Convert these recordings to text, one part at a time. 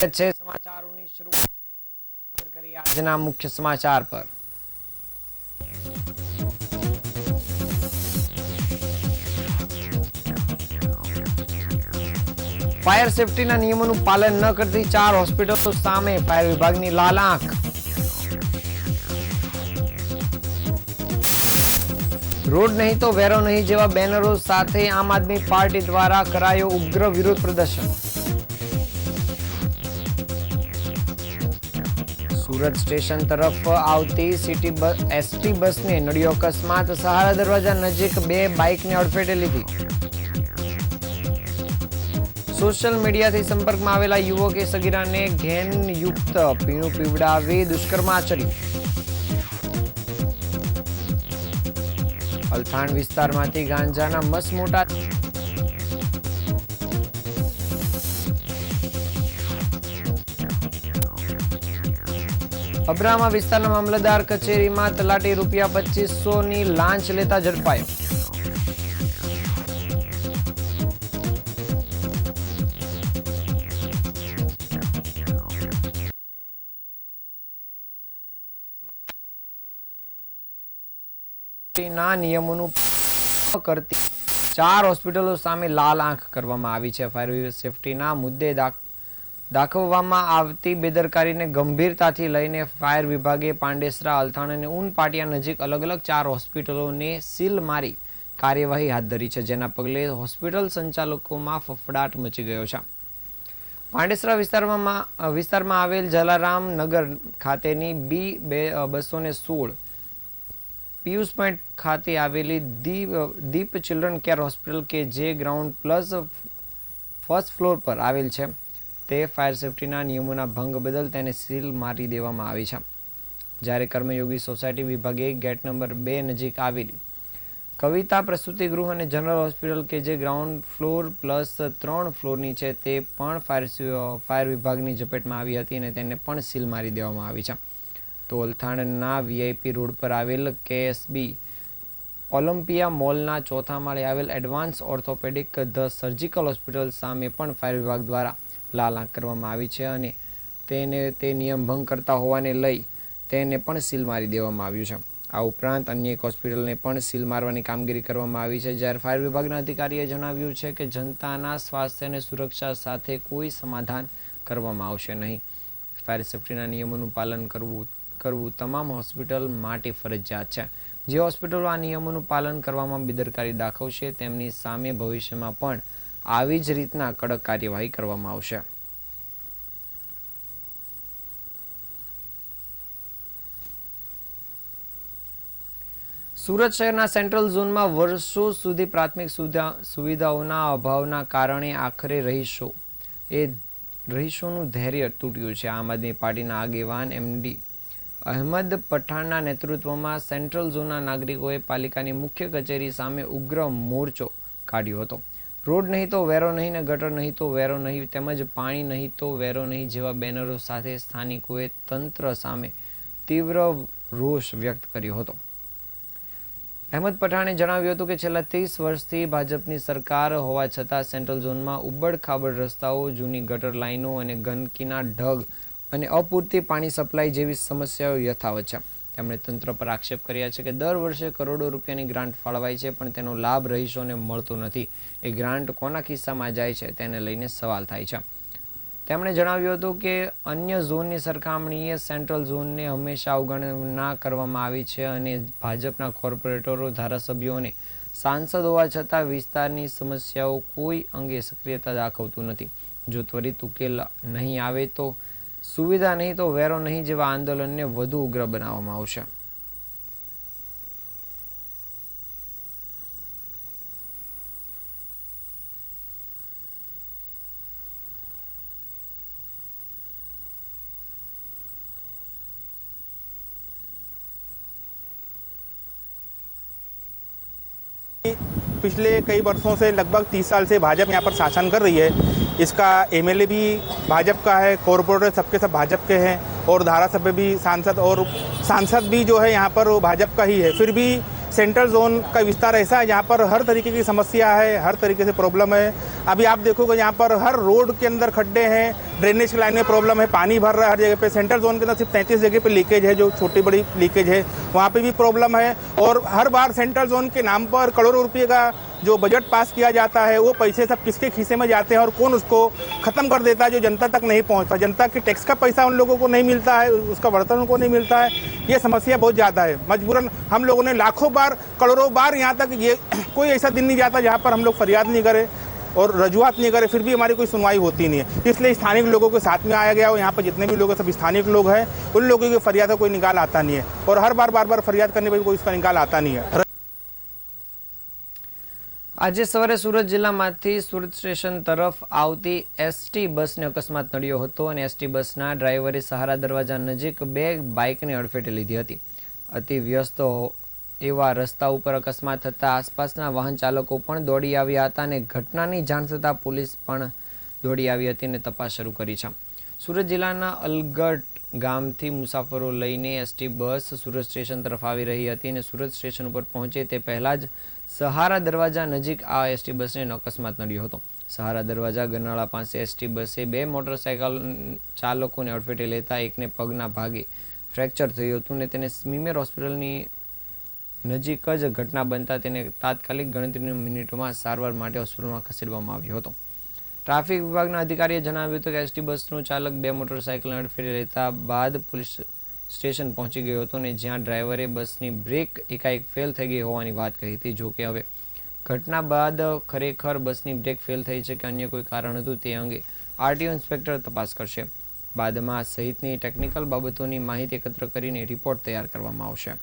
છે સમાચારોની શરૂઆત કરી આજના મુખ્ય સમાચાર પર। ફાયર સેફટીના નિયમોનું પાલન ન કરતી 4 હોસ્પિટલો સામે ફાયર વિભાગની લાલ આંખ। રોડ નહીં તો વેરો નહીં જેવા બેનરો સાથે આમ આદમી પાર્ટી દ્વારા કરાયો ઉગ્ર વિરોધ પ્રદર્શન। સુરત સ્ટેશન તરફ આવતી એસટી બસને નડ્યો અકસ્માત। સહારા દરવાજા નજીક 2 બાઇકને અડફેટે લીધી। સોશિયલ મીડિયાથી સંપર્કમાં આવેલા યુવકે સગીરાને ઘેનયુક્ત પીણું પીવડાવી દુષ્કર્મ આચર્યું। અલથાણ વિસ્તારમાંથી ગાંજાના મસમોટા અબ્રામા વિસ્તારના મામલતદાર કચેરીમાં તલાટી ₹2500ની લાંચ લેતા ઝડપાયો। ના નિયમોનું કરતી 4 હોસ્પિટલો સામે લાલ આંખ કરવામાં આવી છે। ફાયર સેફટીના મુદ્દે દાખવવામાં આવતી બેદરકારીને ગંભીરતાથી લઈને ફાયર વિભાગે પાંડેસરા, અલથાણ અને ઉનપાટિયા નજીક અલગ અલગ 4 હોસ્પિટલોને સીલ મારી કાર્યવાહી હાથ ધરી છે, જેના પગલે હોસ્પિટલ સંચાલકોમાં ફફડાટ મચી ગયો છે। પાંડેસરા વિસ્તારમાં આવેલ જલારામ નગર ખાતેની B216 પિયુષ પોઈન્ટ ખાતે આવેલી દીપ ચિલ્ડ્રન કેર હોસ્પિટલ કે જે ગ્રાઉન્ડ પ્લસ ફર્સ્ટ ફ્લોર પર આવેલ છે, તે ફાયર સેફટીના નિયમોના ભંગ બદલ તેને સીલ મારી દેવામાં આવી છે। જ્યારે કર્મયોગી સોસાયટી વિભાગે ગેટ નંબર 2 નજીક આવેલી કવિતા પ્રસૂતિ ગૃહ અને જનરલ હોસ્પિટલ કે જે ગ્રાઉન્ડ ફ્લોર પ્લસ 3 ફ્લોરની છે, તે પણ ફાયર વિભાગની ઝપેટમાં આવી હતી અને તેને પણ સીલ મારી દેવામાં આવી છે। તો અલથાણના VIP રોડ પર આવેલ KSB ઓલિમ્પિયા મોલના 4થા માળે આવેલ advance orthopaedic the surgical hospital સામે પણ ફાયર વિભાગ દ્વારા લાલ આંખ કરવામાં આવી છે અને તે નિયમ ભંગ કરતા હોવાને લઈ તેને પણ સીલ મારી દેવામાં આવ્યું છે। આ ઉપરાંત અન્ય એક હોસ્પિટલને પણ સીલ મારવાની કામગીરી કરવામાં આવી છે। જ્યારે ફાયર વિભાગના અધિકારીએ જણાવ્યું છે કે જનતાના સ્વાસ્થ્ય અને સુરક્ષા સાથે કોઈ સમાધાન કરવામાં આવશે નહીં। ફાયર સેફટીના નિયમોનું પાલન કરવું તમામ હોસ્પિટલ માટે ફરજિયાત છે। જે હોસ્પિટલો આ નિયમોનું પાલન કરવામાં બેદરકારી દાખવશે તેમની સામે ભવિષ્યમાં પણ આવી જ રીતના કડક કાર્યવાહી કરવામાં આવશે। સુરત શહેરના સેન્ટ્રલ ઝોનમાં વર્ષો સુધી પ્રાથમિક સુવિધાઓના અભાવના કારણે આખરે રહીશોનું ધૈર્ય તૂટ્યું છે। આમ આદમી પાર્ટીના આગેવાન MD અહેમદ પઠાણના નેતૃત્વમાં સેન્ટ્રલ ઝોનના નાગરિકોએ પાલિકાની મુખ્ય કચેરી સામે ઉગ્ર મોરચો કાઢ્યો હતો। રોડ નહીં તો વેરો નહીં ને ગટર નહીં તો વેરો નહીં તેમજ પાણી નહીં તો વેરો નહીં જેવા બેનરો સાથે સ્થાનિકોએ તંત્ર સામે તીવ્ર રોષ વ્યક્ત કર્યો હતો। અહેમદ પઠાણે જણાવ્યું હતું કે છેલ્લા 30 વર્ષથી ભાજપની સરકાર હોવા છતાં સેન્ટ્રલ ઝોનમાં ઉબડ-ખાબડ રસ્તાઓ, જૂની ગટર લાઈનો અને ગંદકીના ઢગ અને અપૂરતી પાણી સપ્લાય જેવી સમસ્યાઓ યથાવત છે। તેમણે તંત્ર પર આક્ષેપ કર્યા છે કે દર વર્ષે કરોડો રૂપિયાની ગ્રાન્ટ ફાળવાય છે પણ તેનો લાભ રહીશોને મળતો નથી। એ ગ્રાન્ટ કોના ખિસ્સામાં જાય છે તેને લઈને સવાલ થાય છે। તેમણે જણાવ્યું હતું કે અન્ય ઝોનની સરખામણીએ સેન્ટ્રલ ઝોનને હંમેશા અવગણના કરવામાં આવી છે અને ભાજપના કોર્પોરેટરો, ધારાસભ્યો અને સાંસદ હોવા છતાં વિસ્તારની સમસ્યાઓ કોઈ અંગે સક્રિયતા દાખવતું નથી। જો ત્વરિત ઉકેલ નહીં આવે તો સુવિધા નહીં તો વેરો નહીં જેવા આંદોલનને વધુ ઉગ્ર બનાવવામાં આવશે। पिछले कई वर्षों से लगभग 30 साल से भाजपा यहाँ पर शासन कर रही है। इसका MLA भी भाजपा का है, कॉरपोरेटर सबके सब भाजपा के हैं और धारासभ्य भी सांसद भी जो है यहाँ पर वो भाजपा का ही है। फिर भी सेंट्रल जोन का विस्तार ऐसा है यहाँ पर हर तरीके की समस्या है, हर तरीके से प्रॉब्लम है। अभी आप देखोगे यहाँ पर हर रोड के अंदर खड्डे हैं, ड्रेनेज की लाइन में प्रॉब्लम है, पानी भर रहा है हर जगह पे। सेंट्रल जोन के अंदर सिर्फ 33 जगह पे लीकेज है, जो छोटी बड़ी लीकेज है वहाँ पे भी प्रॉब्लम है। और हर बार सेंट्रल जोन के नाम पर करोड़ों रुपये का जो बजट पास किया जाता है, वो पैसे सब किसके खीसे में जाते हैं और कौन उसको ख़त्म कर देता है, जो जनता तक नहीं पहुँचता। जनता के टैक्स का पैसा उन लोगों को नहीं मिलता है, उसका वर्तन उनको नहीं मिलता है। ये समस्या बहुत ज़्यादा है। मजबूरन हम लोगों ने लाखों बार, करोड़ों बार, यहाँ तक ये कोई ऐसा दिन नहीं जाता जहाँ पर हम लोग फरियाद नहीं करें और रजूआत नहीं करें, फिर भी हमारी कोई सुनवाई होती नहीं है। इसलिए स्थानीय लोगों के साथ में आया गया और यहाँ पर जितने भी लोग हैं सब स्थानीय लोग हैं। उन लोगों की फरियाद का कोई निकाल आता नहीं है और हर बार बार फरियाद करने पर कोई इसका निकाल आता नहीं है। આજે સવારે સુરત જિલ્લામાંથી સુરત સ્ટેશન તરફ આવતી એસટી બસને અકસ્માત નડ્યો હતો અને એસટી બસના ડ્રાઈવરે સહારા દરવાજા નજીક બે બાઇકને અડફેટે લીધી હતી. અતિ વ્યસ્ત એવા રસ્તા ઉપર અકસ્માત થતાં આસપાસના વાહન ચાલકો પણ દોડી આવ્યા હતા અને ઘટનાની જાણ થતાં પોલીસ પણ દોડી આવી હતી અને તપાસ શરૂ કરી છે. સુરત જિલ્લાના અલગટ ગામથી મુસાફરો લઈને એસટી બસ સુરત સ્ટેશન તરફ આવી રહી હતી અને સુરત સ્ટેશન ઉપર પહોંચે તે પહેલાં જ સહારા દરવાજા નજીક આ એસટી બસને અકસ્માત નડ્યો હતો. સહારા દરવાજા ગરનાળા પાસે એસટી બસે બે મોટરસાયકલ ચાલકોને અડફેટે લેતા એકને પગના ભાગે ફ્રેક્ચર થયું હતું અને તેને સ્મીમેર હોસ્પિટલની નજીક જ ઘટના બનતા તેને તાત્કાલિક ગણતરીની મિનિટોમાં સારવાર માટે હોસ્પિટલમાં ખસેડવામાં આવ્યો હતો. ટ્રાફિક વિભાગના અધિકારીએ જણાવ્યું હતું કે એસટી બસનો ચાલક બે મોટરસાયકલને અડફેટે લેતા બાદ પોલીસ સ્ટેશન પહોંચી ગયો હતો અને જ્યાં ડ્રાઈવરે બસની બ્રેક એકાએક ફેલ થઈ ગઈ હોવાની વાત કહી હતી. જો કે હવે ઘટના બાદ ખરેખર બસની બ્રેક ફેલ થઈ છે કે અન્ય કોઈ કારણ હતું તે અંગે આરટીઓ ઇન્સ્પેક્ટર તપાસ કરશે. બાદમાં આ સહિતની ટેકનિકલ બાબતોની માહિતી એકત્ર કરીને રિપોર્ટ તૈયાર કરવામાં આવશે.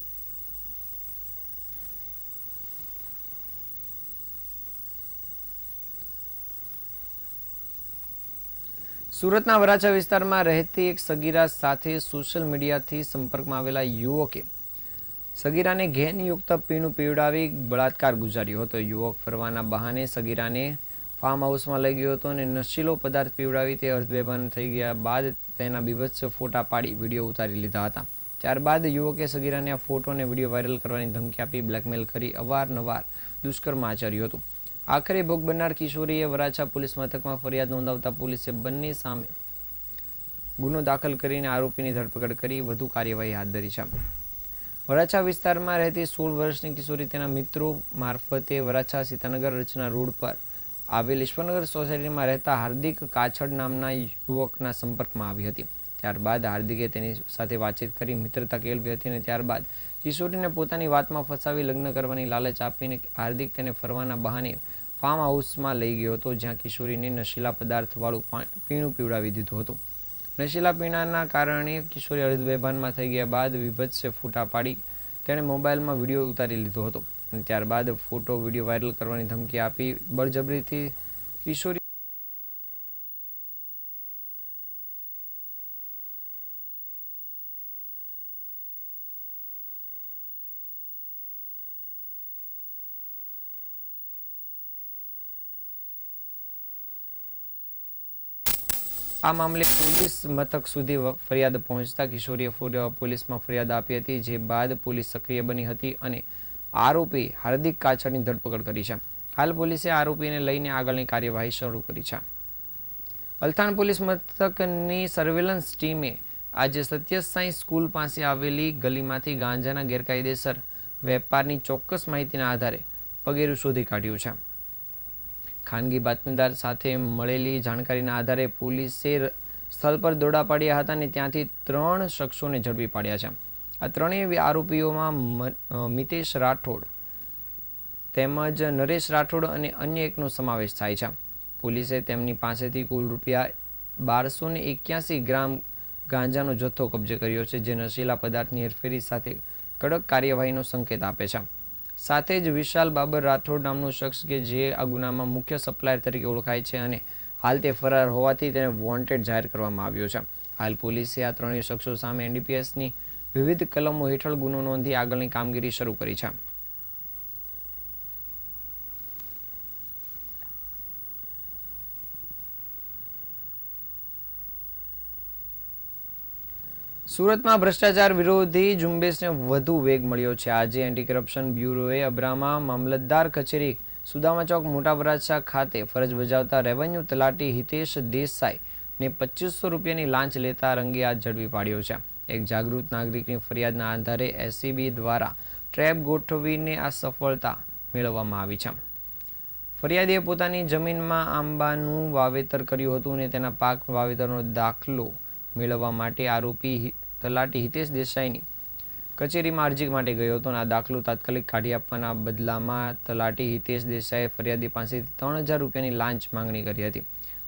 સુરતના વરાછા વિસ્તારમાં રહેતી એક સગીરા સાથે સોશિયલ મીડિયાથી સંપર્કમાં આવેલા યુવકે સગીરાને ઘેનયુક્ત પીણું પીવડાવી બળાત્કાર ગુજાર્યો હતો. યુવક ફરવાના બહાને સગીરાને ફાર્મ હાઉસમાં લઈ ગયો હતો અને નશીલો પદાર્થ પીવડાવી તે અર્ધબેભાન થઈ ગયા બાદ તેના બીભત્સ ફોટા પાડી વિડીયો ઉતારી લીધા હતા. ત્યારબાદ યુવકે સગીરાને આ ફોટો અને વિડીયો વાયરલ કરવાની ધમકી આપી બ્લેકમેલ કરી અવારનવાર દુષ્કર્મ આચર્યું હતું. આખરે ભોગ બનનાર કિશોરીએ વરાછા પોલીસ મથકમાં ફરિયાદ નોંધાવતા પોલીસે બંને સામે ગુનો દાખલ કરીને આરોપીની ધરપકડ કરી વધુ કાર્યવાહી હાથ ધરી છે. વરાછા વિસ્તારમાં રહેતી 16 વર્ષની કિશોરી તેના મિત્રો મારફતે વરાછા સીતાનગર રચના રોડ પર આવેલ ઈશ્વરનગર સોસાયટીમાં રહેતા હાર્દિક કાછડ નામના યુવકના સંપર્કમાં આવી હતી. ત્યારબાદ હાર્દિકે તેની સાથે વાતચીત કરી મિત્રતા કેળવી હતી અને ત્યારબાદ કિશોરીને પોતાની વાતમાં ફસાવી લગ્ન કરવાની લાલચ આપીને હાર્દિક તેને ફરવાના બહાને ફાર્મ હાઉસમાં લઈ ગયો હતો, જ્યાં કિશોરીને નશીલા પદાર્થવાળું પીણું પીવડાવી દીધું હતું. નશીલા પીણાના કારણે કિશોરી અર્ધબેભાનમાં થઈ ગયા બાદ વિભત્સ ફોટા પાડી તેણે મોબાઈલમાં વિડીયો ઉતારી લીધો હતો અને ત્યારબાદ ફોટો વિડીયો વાયરલ કરવાની ધમકી આપી બળજબરીથી કિશોરી આ મામલે પોલીસ મથક સુધી ફરિયાદ પહોંચતા કિશોરીએ પોલીસમાં ફરિયાદ આપી હતી, જે બાદ પોલીસ સક્રિય બની હતી અને આરોપી હાર્દિક કાછડની ધરપકડ કરી છે. હાલ પોલીસે આરોપીને લઈને આગળની કાર્યવાહી શરૂ કરી છે. અલથાણ પોલીસ મથકની સર્વેલન્સ ટીમે આજે સત્યસાઈ સ્કૂલ પાસે આવેલી ગલીમાંથી ગાંજાના ગેરકાયદેસર વેપારની ચોક્કસ માહિતીના આધારે પગેરું શોધી કાઢ્યું છે. ખાનગી બાતમીદાર સાથે મળેલી જાણકારીના આધારે પોલીસે સ્થળ પર દોડા પાડ્યા હતા અને ત્યાંથી 3 શખ્સોને ઝડપી પાડ્યા છે. આ ત્રણેય આરોપીઓમાં મિતેશ રાઠોડ તેમજ નરેશ રાઠોડ અને અન્ય એકનો સમાવેશ થાય છે. પોલીસે તેમની પાસેથી કુલ ₹1281 ગ્રામ ગાંજાનો જથ્થો કબજે કર્યો છે, જે નશીલા પદાર્થની હેરફેરી સાથે કડક કાર્યવાહીનો સંકેત આપે છે. સાથે જ વિશાલ બાબર રાઠોડ નામનો શખ્સ કે જે આ ગુનામાં મુખ્ય સપ્લાયર તરીકે ઓળખાય છે અને હાલ તે ફરાર હોવાથી તેને વોન્ટેડ જાહેર કરવામાં આવ્યો છે. હાલ પોલીસે આ ત્રણેય શખ્સો સામે એનડીપીએસની વિવિધ કલમો હેઠળ ગુનો નોંધી આગળની કામગીરી શરૂ કરી છે. સુરતમાં ભ્રષ્ટાચાર વિરોધી ઝુંબેશને વધુ વેગ મળ્યો છે. આજે એન્ટી કરપ્શન બ્યુરોએ અબ્રામા મામલતદાર કચેરી સુદામા ચોક મોટા વરાછા ખાતે ફરજ બજાવતા રેવન્યુ તલાટી હિતેશ દેસાઈ ને 2500 રૂપિયાની લાંચ લેતા રંગે હાથ ઝડપી પાડ્યો છે. એક જાગૃત નાગરિકની ફરિયાદના આધારે એસીબી દ્વારા ટ્રેપ ગોઠવીને આ સફળતા મેળવવામાં આવી છે. ફરિયાદીએ પોતાની જમીનમાં આંબાનું વાવેતર કર્યું હતું અને તેના પાક વાવેતરનો દાખલો મેળવવા માટે આરોપી તલાટી હિતેશ દેસાઈની કચેરીમાં અરજી માટે ગયો હતો અને આ દાખલો તાત્કાલિક કાઢી આપવાના બદલામાં તલાટી હિતેશ દેસાઈએ ફરિયાદી પાસેથી 3000 રૂપિયાની લાંચ માંગણી કરી હતી.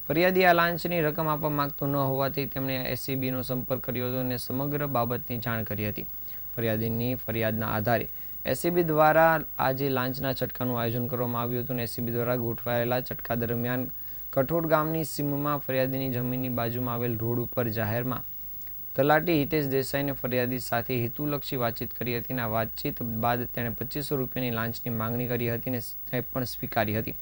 ફરિયાદી આ લાંચની રકમ આપવા માંગતો ન હોવાથી તેમણે એસીબીનો સંપર્ક કર્યો હતો અને સમગ્ર બાબતની જાણ કરી હતી. ફરિયાદીની ફરિયાદના આધારે એસીબી દ્વારા આજે લાંચના છટકાનું આયોજન કરવામાં આવ્યું હતું અને એસીબી દ્વારા ગોઠવાયેલા છટકા દરમિયાન કઠોળ ગામની સીમમાં ફરિયાદીની જમીનની બાજુમાં આવેલ રોડ ઉપર જાહેરમાં તલાટી હિતેશ દેસાઈને ફરિયાદી સાથે હેતુલક્ષી વાતચીત કરી હતી અને આ વાતચીત બાદ તેણે 2500 રૂપિયાની લાંચની માંગણી કરી હતી અને તે પણ સ્વીકારી હતી.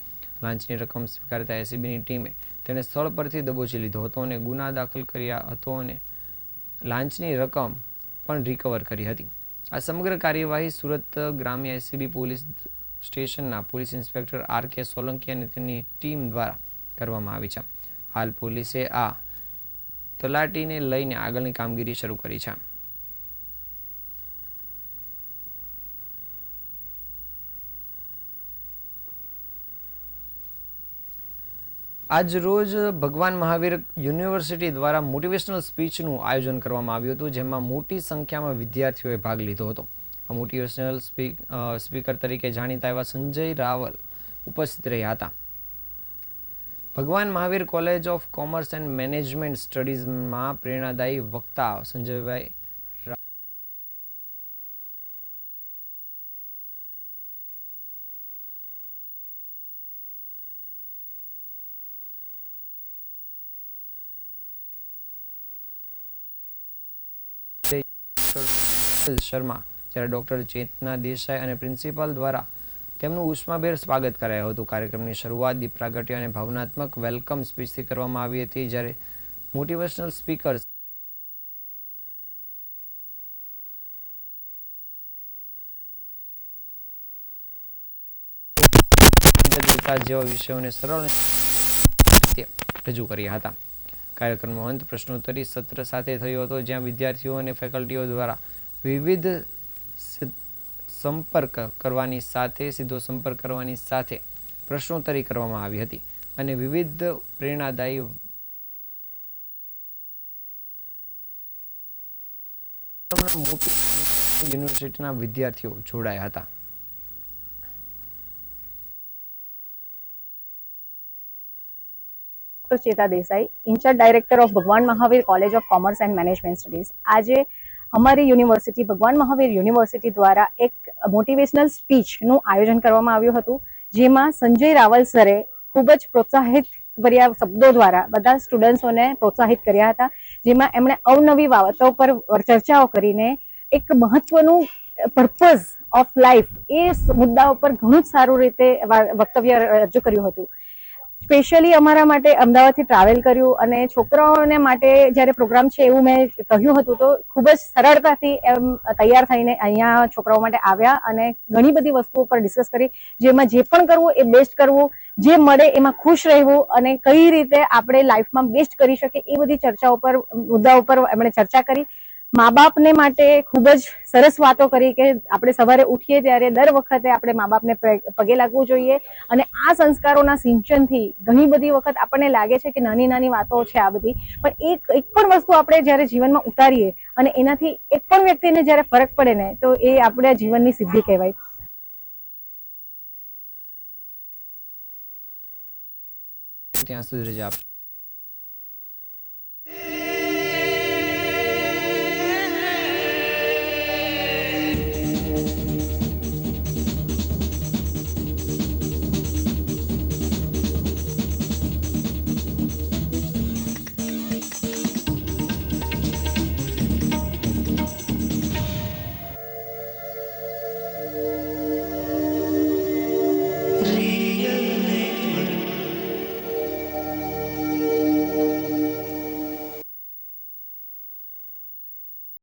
લાંચની રકમ સ્વીકારતા એસીબીની ટીમે તેને સ્થળ પરથી દબોચી લીધો હતો અને ગુના દાખલ કર્યા હતો અને લાંચની રકમ પણ રિકવર કરી હતી. આ સમગ્ર કાર્યવાહી સુરત ગ્રામ્ય એસીબી પોલીસ સ્ટેશનના પોલીસ ઇન્સ્પેક્ટર આર.કે. સોલંકી અને તેની ટીમ દ્વારા કરવામાં આવી છે. હાલ પોલીસે આ તલાટીને લઈને આગળની કામગીરી શરૂ કરી છે. આજ રોજ ભગવાન મહાવીર યુનિવર્સિટી દ્વારા મોટિવેશનલ સ્પીચનું આયોજન કરવામાં આવ્યું હતું, જેમાં મોટી સંખ્યામાં વિદ્યાર્થીઓએ ભાગ લીધો હતો. આ મોટિવેશનલ સ્પીકર તરીકે જાણીતા એવા સંજય રાવલ ઉપસ્થિત રહ્યા હતા. Bhagwan Mahavir college of commerce and management સ્ટડીઝમાં પ્રેરણાદાયી વક્તા સંજયભાઈ શર્મા, જ્યારે ડોક્ટર ચેતના દેસાઈ અને પ્રિન્સિપાલ દ્વારા તેમનું ઉષ્માભેર સ્વાગત કરાયું હતું. કાર્યક્રમની શરૂઆત દીપ પ્રાગટ્ય અને ભાવનાત્મક વેલકમ સ્પીચથી કરવામાં આવી હતી, જ્યારે મોટિવેશનલ સ્પીકર્સ જેવા વિષયોને સરળ રજૂ કર્યા હતા. કાર્યક્રમનો અંત પ્રશ્નોત્તરી સત્ર સાથે થયો હતો, જ્યાં વિદ્યાર્થીઓ અને ફેકલ્ટીઓ દ્વારા વિવિધ સીધો સંપર્ક કરવાની સાથે પ્રશ્નોત્તરી કરવામાં આવી હતી અને વિવિધ પ્રેરણાદાયી મોટી યુનિવર્સિટીના વિદ્યાર્થીઓ જોડાયા હતા. ચેતા દેસાઈ, ઇન્ચાર્જ ડાયરેક્ટર ઓફ ભગવાન Mahavir college of commerce and management studies. આજે અમારી યુનિવર્સિટી ભગવાન મહાવીર યુનિવર્સિટી દ્વારા એક મોટિવેશનલ સ્પીચનું આયોજન કરવામાં આવ્યું હતું, જેમાં સંજય રાવલ સરે ખૂબ જ પ્રોત્સાહિત ભર્યા શબ્દો દ્વારા બધા સ્ટુડન્ટ્સોને પ્રોત્સાહિત કર્યા હતા, જેમાં એમણે અવનવી બાબતો પર ચર્ચાઓ કરીને એક મહત્વનું પર્પઝ ઓફ લાઈફ એ મુદ્દાઓ પર ઘણું જ સારું રીતે વક્તવ્ય રજૂ કર્યું હતું. સ્પેશિયલી અમારા માટે અમદાવાદથી ટ્રાવેલ કર્યું અને છોકરાઓને માટે જ્યારે પ્રોગ્રામ છે એવું મેં કહ્યું હતું, તો ખૂબ જ સરળતાથી એમ તૈયાર થઈને અહીંયા છોકરાઓ માટે આવ્યા અને ઘણી બધી વસ્તુઓ પર ડિસ્કસ કરી, જેમાં જે પણ કરવું એ બેસ્ટ કરવું, જે મળે એમાં ખુશ રહેવું અને કઈ રીતે આપણે લાઈફમાં બેસ્ટ કરી શકીએ એ બધી ચર્ચાઓ પર મુદ્દાઓ પર એમણે ચર્ચા કરી. મા બાપને માટે ખૂબ જ સરસ વાતો કરી કે આપણે સવારે ઉઠીએ ત્યારે દર વખતે આપણે મા બાપને પગે લાગવું જોઈએ અને આ સંસ્કારોના સિંચનથી ઘણી બધી વખત આપણને લાગે છે કે નાની નાની વાતો છે આ બધી, પણ એક પણ વસ્તુ આપણે જ્યારે જીવનમાં ઉતારીએ અને એનાથી એક પણ વ્યક્તિને જ્યારે ફરક પડે ને, તો એ આપણે જીવનની સિદ્ધિ કહેવાય. ત્યાં સુધી રજા આપશો.